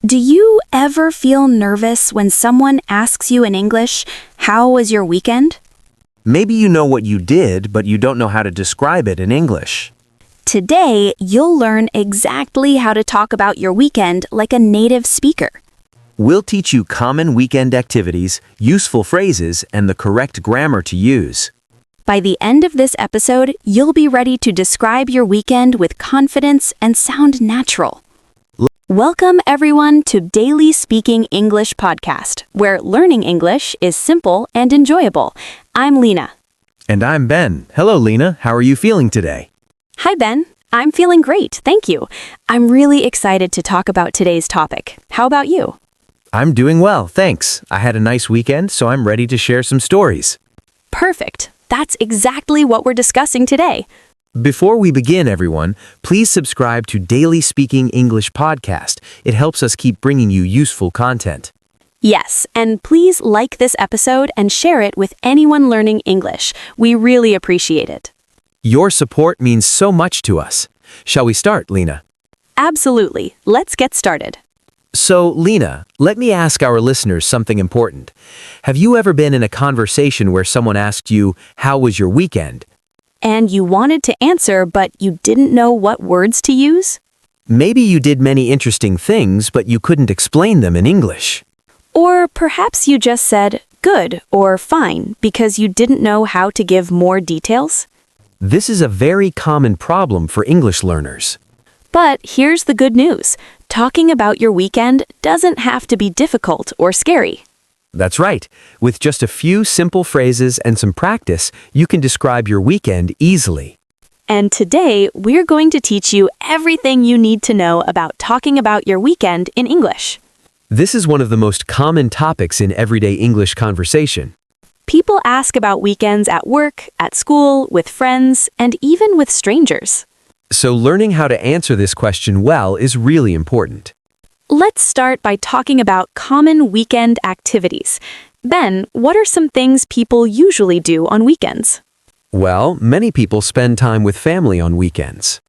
Do you ever feel nervous when someone asks you in English, "How was your weekend?" Maybe you know what you did, but you don't know how to describe it in English. Today, you'll learn exactly how to talk about your weekend like a native speaker. We'll teach you common weekend activities, useful phrases, and the correct grammar to use. By the end of this episode, you'll be ready to describe your weekend with confidence and sound natural. Welcome, everyone, to Daily Speaking English podcast, where learning English is simple and enjoyable. I'm Lena. And I'm Ben. Hello, Lena. How are you feeling today? Hi, Ben. I'm feeling great, thank you. I'm really excited to talk about today's topic. How about you? I'm doing well, thanks. I had a nice weekend, so I'm ready to share some stories. Perfect. That's exactly what we're discussing today. Before we begin, everyone, please subscribe to Daily Speaking English podcast. It helps us keep bringing you useful content. Yes, and please like this episode and share it with anyone learning English. We really appreciate it. Your support means so much to us. Shall we start, Lena? Absolutely. Let's get started. So, Lena, let me ask our listeners something important. Have you ever been in a conversation where someone asked you, "How was your weekend?" And you wanted to answer, but you didn't know what words to use? Maybe you did many interesting things, but you couldn't explain them in English. Or perhaps you just said good or fine because you didn't know how to give more details? This is a very common problem for English learners. But here's the good news. Talking about your weekend doesn't have to be difficult or scary. That's right. With just a few simple phrases and some practice, you can describe your weekend easily. And today, we're going to teach you everything you need to know about talking about your weekend in English. This is one of the most common topics in everyday English conversation. People ask about weekends at work, at school, with friends, and even with strangers. So learning how to answer this question well is really important. Let's start by talking about common weekend activities. Ben, what are some things people usually do on weekends? Well, many people spend time with family on weekends.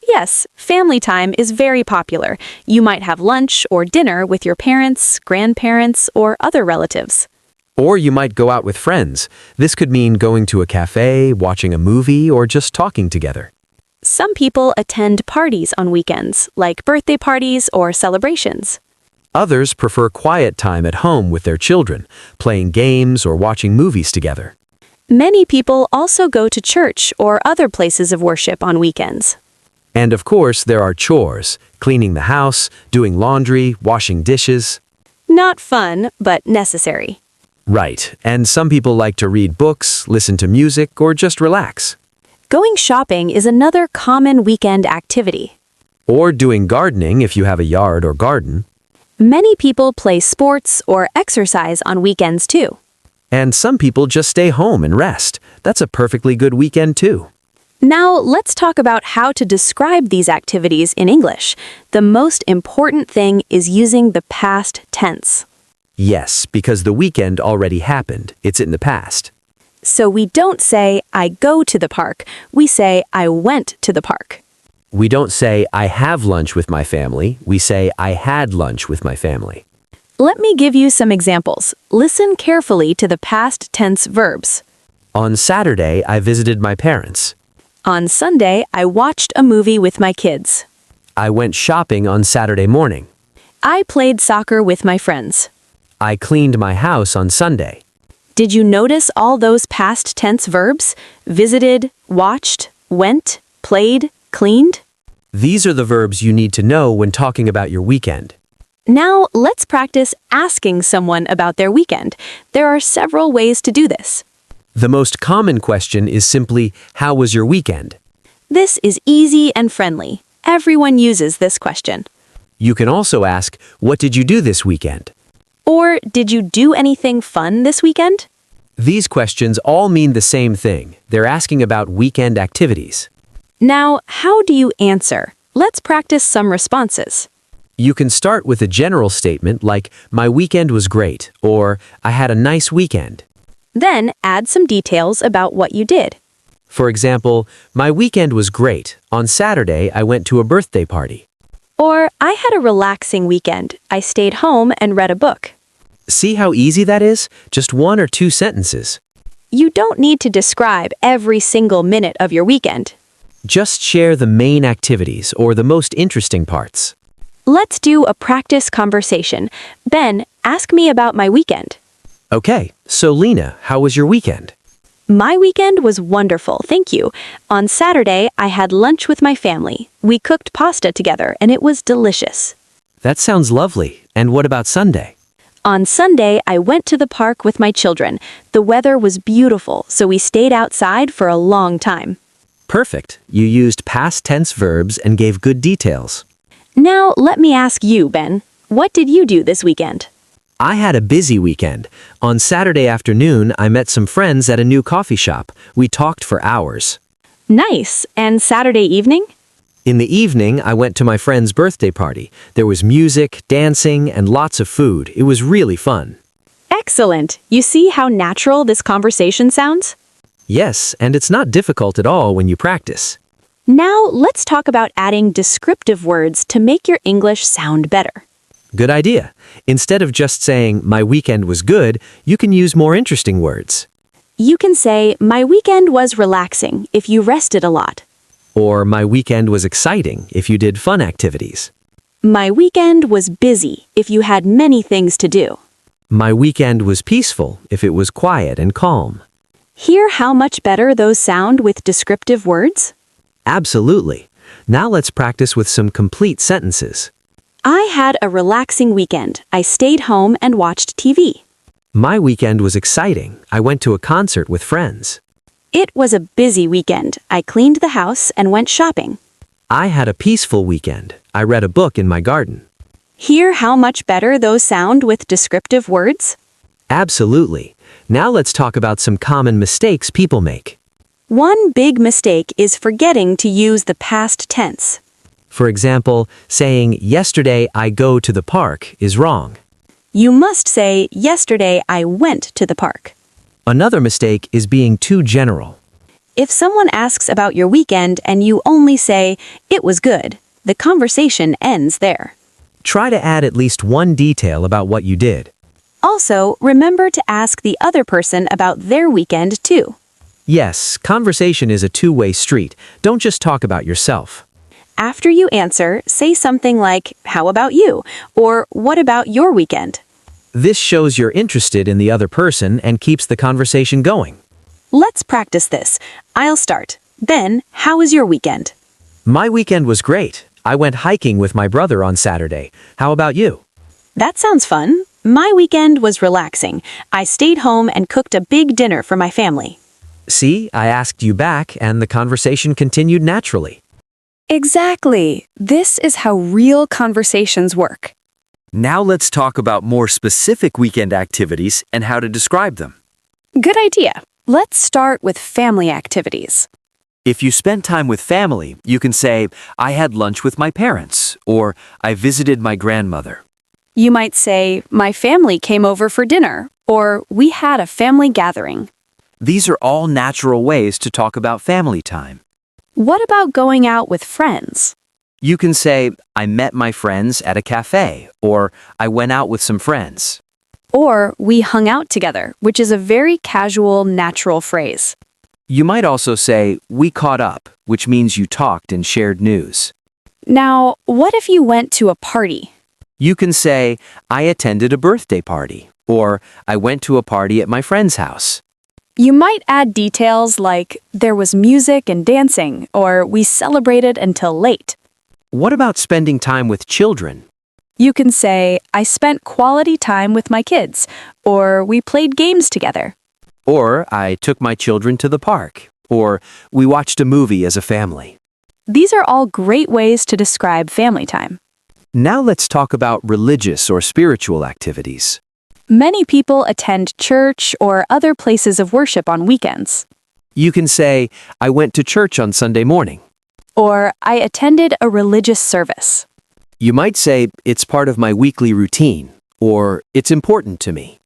Yes, family time is very popular. You might have lunch or dinner with your parents, grandparents, or other relatives. Or you might go out with friends. This could mean going to a cafe, watching a movie, or just talking together. Some people attend parties on weekends, like birthday parties or celebrations. Others prefer quiet time at home with their children, playing games or watching movies together. Many people also go to church or other places of worship on weekends. And of course, there are chores, cleaning the house, doing laundry, washing dishes. Not fun, but necessary. Right, and some people like to read books, listen to music, or just relax. Going shopping is another common weekend activity. Or doing gardening if you have a yard or garden. Many people play sports or exercise on weekends too. And some people just stay home and rest. That's a perfectly good weekend too. Now, let's talk about how to describe these activities in English. The most important thing is using the past tense. Yes, because the weekend already happened. It's in the past. So we don't say, "I go to the park." We say, "I went to the park." We don't say, "I have lunch with my family." We say, "I had lunch with my family." Let me give you some examples. Listen carefully to the past tense verbs. On Saturday, I visited my parents. On Sunday, I watched a movie with my kids. I went shopping on Saturday morning. I played soccer with my friends. I cleaned my house on Sunday. Did you notice all those past tense verbs? Visited, watched, went, played, cleaned? These are the verbs you need to know when talking about your weekend. Now, let's practice asking someone about their weekend. There are several ways to do this. The most common question is simply, "How was your weekend?" This is easy and friendly. Everyone uses this question. You can also ask, "What did you do this weekend?" Or, did you do anything fun this weekend? These questions all mean the same thing. They're asking about weekend activities. Now, how do you answer? Let's practice some responses. You can start with a general statement like, "My weekend was great," or "I had a nice weekend." Then add some details about what you did. For example, "My weekend was great. On Saturday, I went to a birthday party." Or, I had a relaxing weekend. I stayed home and read a book. See how easy that is? Just one or two sentences. You don't need to describe every single minute of your weekend. Just share the main activities or the most interesting parts. Let's do a practice conversation. Ben, ask me about my weekend. Okay, so Lena, how was your weekend? My weekend was wonderful, thank you. On Saturday, I had lunch with my family. We cooked pasta together and it was delicious. That sounds lovely. And what about Sunday? On Sunday, I went to the park with my children. The weather was beautiful, so we stayed outside for a long time. Perfect. You used past tense verbs and gave good details. Now, let me ask you, Ben. What did you do this weekend? I had a busy weekend. On Saturday afternoon, I met some friends at a new coffee shop. We talked for hours. Nice. And Saturday evening? In the evening, I went to my friend's birthday party. There was music, dancing, and lots of food. It was really fun. Excellent. You see how natural this conversation sounds? Yes, and it's not difficult at all when you practice. Now, let's talk about adding descriptive words to make your English sound better. Good idea. Instead of just saying, my weekend was good, you can use more interesting words. You can say, my weekend was relaxing if you rested a lot. Or, my weekend was exciting if you did fun activities. My weekend was busy if you had many things to do. My weekend was peaceful if it was quiet and calm. Hear how much better those sound with descriptive words? Absolutely. Now let's practice with some complete sentences. I had a relaxing weekend. I stayed home and watched TV. My weekend was exciting. I went to a concert with friends. It was a busy weekend. I cleaned the house and went shopping. I had a peaceful weekend. I read a book in my garden. Hear how much better those sound with descriptive words? Absolutely. Now let's talk about some common mistakes people make. One big mistake is forgetting to use the past tense. For example, saying, yesterday I go to the park is wrong. You must say, yesterday I went to the park. Another mistake is being too general. If someone asks about your weekend and you only say, it was good, the conversation ends there. Try to add at least one detail about what you did. Also, remember to ask the other person about their weekend too. Yes, conversation is a two-way street. Don't just talk about yourself. After you answer, say something like, how about you? Or what about your weekend? This shows you're interested in the other person and keeps the conversation going. Let's practice this. I'll start. Ben, how was your weekend? My weekend was great. I went hiking with my brother on Saturday. How about you? That sounds fun. My weekend was relaxing. I stayed home and cooked a big dinner for my family. See, I asked you back and the conversation continued naturally. Exactly. This is how real conversations work. Now let's talk about more specific weekend activities and how to describe them. Good idea. Let's start with family activities. If you spend time with family, you can say, I had lunch with my parents, or I visited my grandmother. You might say, my family came over for dinner, or we had a family gathering. These are all natural ways to talk about family time. What about going out with friends? You can say, I met my friends at a cafe, or I went out with some friends. Or we hung out together, which is a very casual, natural phrase. You might also say, we caught up, which means you talked and shared news. Now, what if you went to a party? You can say, I attended a birthday party, or I went to a party at my friend's house. You might add details like, there was music and dancing, or we celebrated until late. What about spending time with children? You can say, I spent quality time with my kids, or we played games together. Or I took my children to the park. Or we watched a movie as a family. These are all great ways to describe family time. Now let's talk about religious or spiritual activities. Many people attend church or other places of worship on weekends. You can say, I went to church on Sunday morning. Or I attended a religious service. You might say, it's part of my weekly routine, or it's important to me.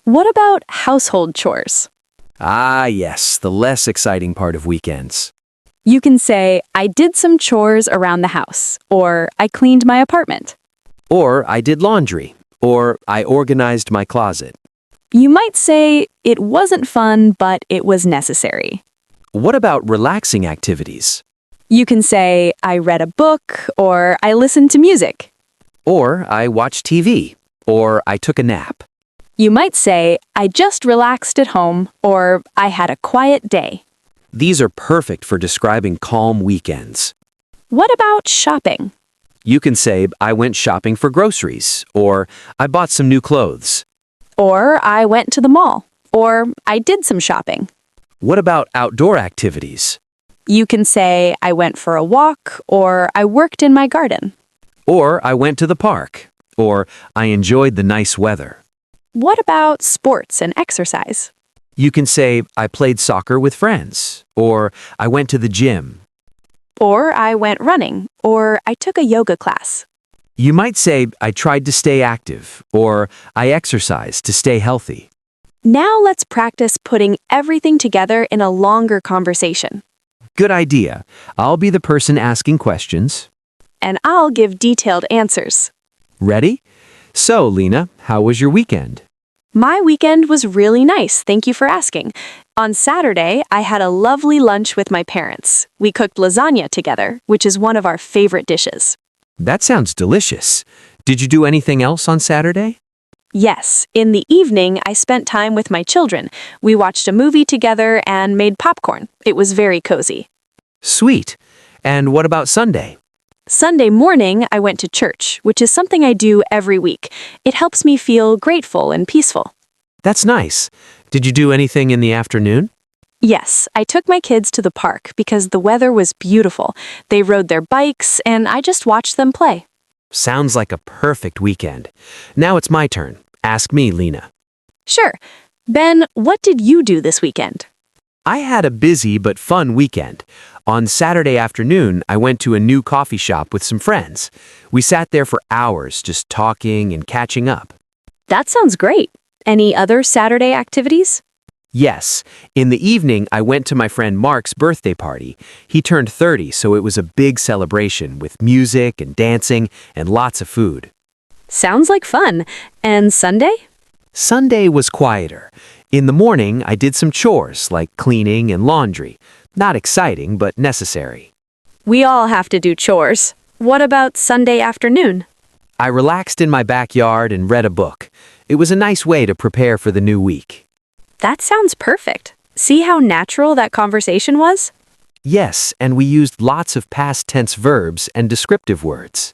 What about household chores? Ah, yes, the less exciting part of weekends. You can say, I did some chores around the house, or I cleaned my apartment. Or I did laundry. Or I organized my closet. You might say, it wasn't fun, but it was necessary. What about relaxing activities? You can say, I read a book, or I listened to music. Or I watched TV. Or I took a nap. You might say, I just relaxed at home, or I had a quiet day. These are perfect for describing calm weekends. What about shopping? You can say, I went shopping for groceries, or I bought some new clothes. Or I went to the mall, or I did some shopping. What about outdoor activities? You can say, I went for a walk, or I worked in my garden. Or I went to the park, or I enjoyed the nice weather. What about sports and exercise? You can say, I played soccer with friends, or I went to the gym. Or I went running, or I took a yoga class. You might say, I tried to stay active, or I exercised to stay healthy. Now let's practice putting everything together in a longer conversation. Good idea. I'll be the person asking questions. And I'll give detailed answers. Ready? So, Lena, how was your weekend? My weekend was really nice, thank you for asking. On Saturday, I had a lovely lunch with my parents. We cooked lasagna together, which is one of our favorite dishes. That sounds delicious. Did you do anything else on Saturday? Yes, in the evening, I spent time with my children. We watched a movie together and made popcorn. It was very cozy. Sweet. And what about Sunday? Sunday morning, I went to church, which is something I do every week. It helps me feel grateful and peaceful. That's nice. Did you do anything in the afternoon? Yes, I took my kids to the park because the weather was beautiful. They rode their bikes, and I just watched them play. Sounds like a perfect weekend. Now it's my turn. Ask me, Lena. Sure. Ben, what did you do this weekend? I had a busy but fun weekend. On Saturday afternoon, I went to a new coffee shop with some friends. We sat there for hours just talking and catching up. That sounds great. Any other Saturday activities? Yes, in the evening, I went to my friend Mark's birthday party. He turned 30, so it was a big celebration with music and dancing and lots of food. Sounds like fun. And Sunday? Sunday was quieter. In the morning, I did some chores like cleaning and laundry. Not exciting, but necessary. We all have to do chores. What about Sunday afternoon? I relaxed in my backyard and read a book. It was a nice way to prepare for the new week. That sounds perfect. See how natural that conversation was? Yes, and we used lots of past tense verbs and descriptive words.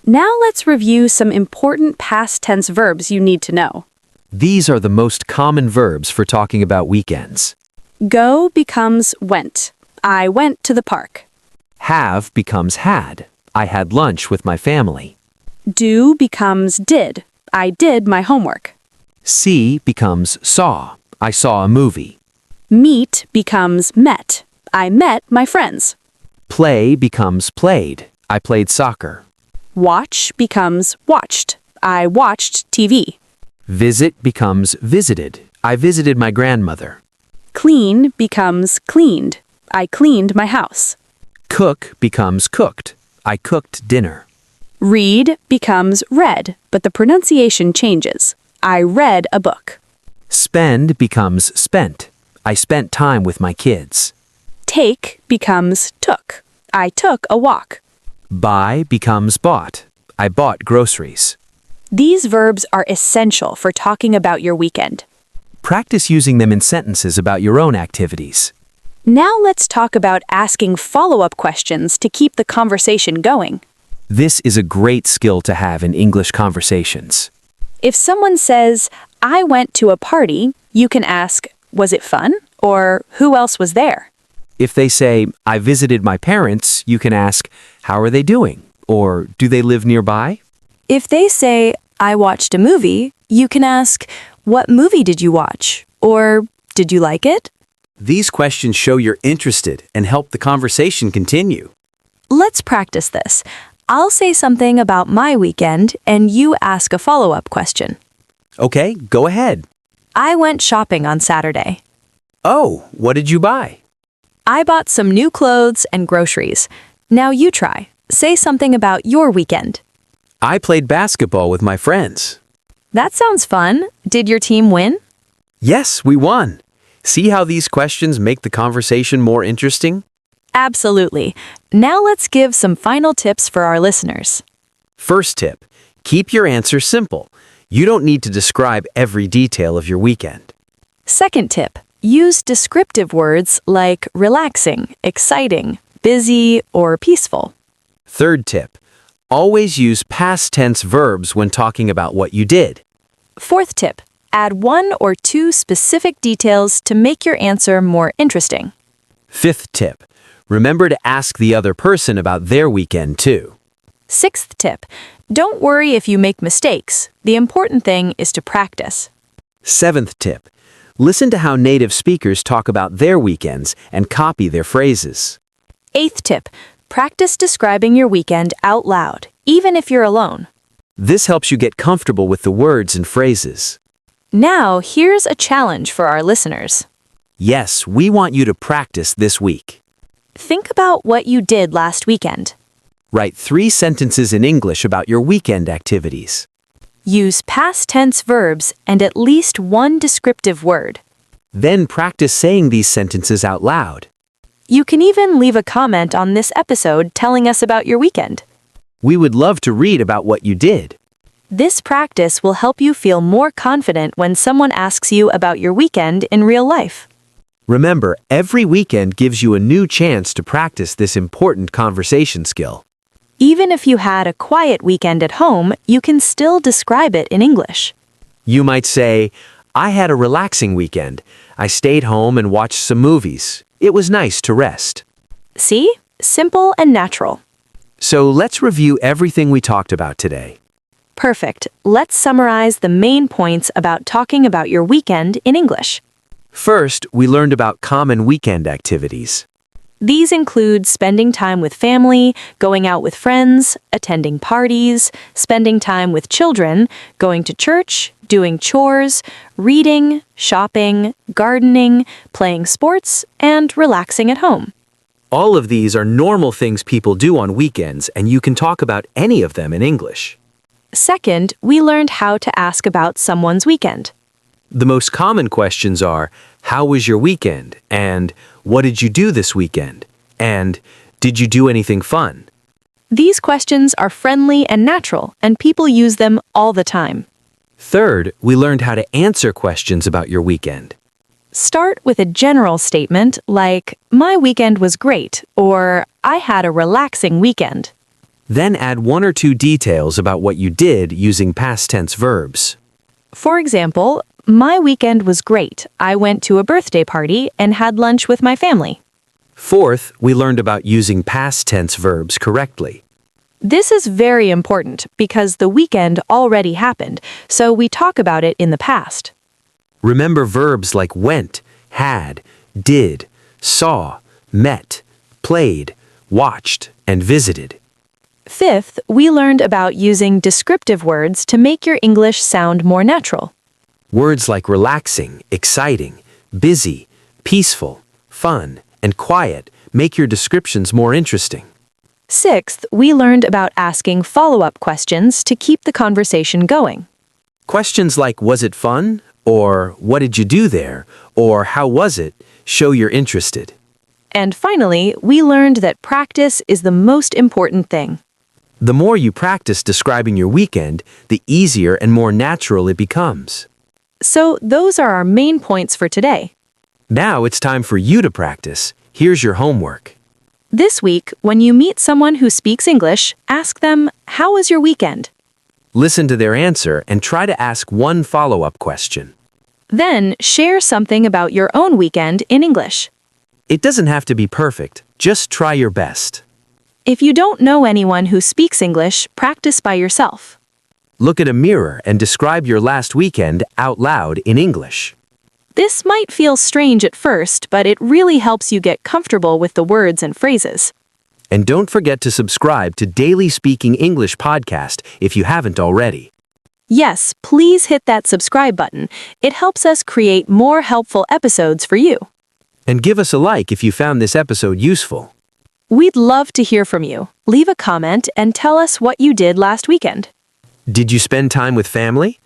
Now let's review some important past tense verbs you need to know. These are the most common verbs for talking about weekends. Go becomes went. I went to the park. Have becomes had. I had lunch with my family. Do becomes did. I did my homework. See becomes saw. I saw a movie. Meet becomes met. I met my friends. Play becomes played. I played soccer. Watch becomes watched. I watched TV. Visit becomes visited. I visited my grandmother. Clean becomes cleaned. I cleaned my house. Cook becomes cooked. I cooked dinner. Read becomes read, but the pronunciation changes. I read a book. Spend becomes spent. I spent time with my kids. Take becomes took. I took a walk. Buy becomes bought. I bought groceries. These verbs are essential for talking about your weekend. Practice using them in sentences about your own activities. Now let's talk about asking follow-up questions to keep the conversation going. This is a great skill to have in English conversations. If someone says, I went to a party, you can ask, was it fun? Or who else was there? If they say, I visited my parents, you can ask, how are they doing? Or do they live nearby? If they say, I watched a movie, you can ask, what movie did you watch? Or did you like it? These questions show you're interested and help the conversation continue. Let's practice this. I'll say something about my weekend and you ask a follow-up question. Okay, go ahead. I went shopping on Saturday. Oh, what did you buy? I bought some new clothes and groceries. Now you try. Say something about your weekend. I played basketball with my friends. That sounds fun. Did your team win? Yes, we won. See how these questions make the conversation more interesting? Absolutely. Now let's give some final tips for our listeners. First tip, keep your answer simple. You don't need to describe every detail of your weekend. Second tip, use descriptive words like relaxing, exciting, busy, or peaceful. Third tip, always use past tense verbs when talking about what you did. Fourth tip, add 1 or 2 specific details to make your answer more interesting. Fifth tip, remember to ask the other person about their weekend too. Sixth tip, don't worry if you make mistakes. The important thing is to practice. Seventh tip, listen to how native speakers talk about their weekends and copy their phrases. Eighth tip, practice describing your weekend out loud, even if you're alone. This helps you get comfortable with the words and phrases. Now, here's a challenge for our listeners. Yes, we want you to practice this week. Think about what you did last weekend. Write 3 sentences in English about your weekend activities. Use past tense verbs and at least 1 descriptive word. Then practice saying these sentences out loud. You can even leave a comment on this episode telling us about your weekend. We would love to read about what you did. This practice will help you feel more confident when someone asks you about your weekend in real life. Remember, every weekend gives you a new chance to practice this important conversation skill. Even if you had a quiet weekend at home, you can still describe it in English. You might say, I had a relaxing weekend. I stayed home and watched some movies. It was nice to rest. See? Simple and natural. So let's review everything we talked about today. Perfect. Let's summarize the main points about talking about your weekend in English. First, we learned about common weekend activities. These include spending time with family, going out with friends, attending parties, spending time with children, going to church, doing chores, reading, shopping, gardening, playing sports, and relaxing at home. All of these are normal things people do on weekends, and you can talk about any of them in English. Second, we learned how to ask about someone's weekend. The most common questions are, how was your weekend? And what did you do this weekend? And did you do anything fun? These questions are friendly and natural, and people use them all the time. Third, we learned how to answer questions about your weekend. Start with a general statement like, my weekend was great, or I had a relaxing weekend. Then add 1 or 2 details about what you did using past tense verbs. For example, my weekend was great. I went to a birthday party and had lunch with my family. Fourth, we learned about using past tense verbs correctly. This is very important because the weekend already happened, so we talk about it in the past. Remember verbs like went, had, did, saw, met, played, watched, and visited. Fifth, we learned about using descriptive words to make your English sound more natural. Words like relaxing, exciting, busy, peaceful, fun, and quiet make your descriptions more interesting. Sixth, we learned about asking follow-up questions to keep the conversation going. Questions like, was it fun? Or, what did you do there? Or, how was it? Show you're interested. And finally, we learned that practice is the most important thing. The more you practice describing your weekend, the easier and more natural it becomes. So those are our main points for today. Now it's time for you to practice. Here's your homework. This week, when you meet someone who speaks English, ask them, how was your weekend? Listen to their answer and try to ask 1 follow-up question. Then share something about your own weekend in English. It doesn't have to be perfect. Just try your best. If you don't know anyone who speaks English, practice by yourself. Look at a mirror and describe your last weekend out loud in English. This might feel strange at first, but it really helps you get comfortable with the words and phrases. And don't forget to subscribe to Daily Speaking English podcast if you haven't already. Yes, please hit that subscribe button. It helps us create more helpful episodes for you. And give us a like if you found this episode useful. We'd love to hear from you. Leave a comment and tell us what you did last weekend. Did you spend time with family?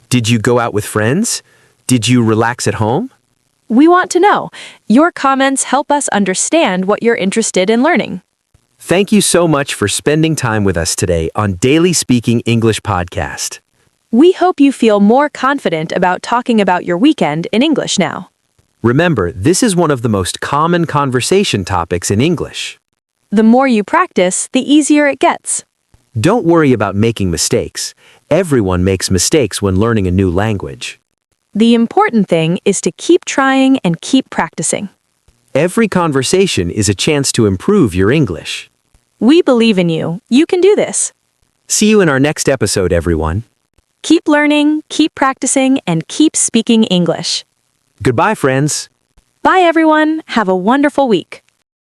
Did you go out with friends? Did you relax at home? We want to know. Your comments help us understand what you're interested in learning. Thank you so much for spending time with us today on Daily Speaking English Podcast. We hope you feel more confident about talking about your weekend in English now. Remember, this is one of the most common conversation topics in English. The more you practice, the easier it gets. Don't worry about making mistakes. Everyone makes mistakes when learning a new language. The important thing is to keep trying and keep practicing. Every conversation is a chance to improve your English. We believe in you. You can do this. See you in our next episode, everyone. Keep learning, keep practicing, and keep speaking English. Goodbye, friends. Bye, everyone. Have a wonderful week.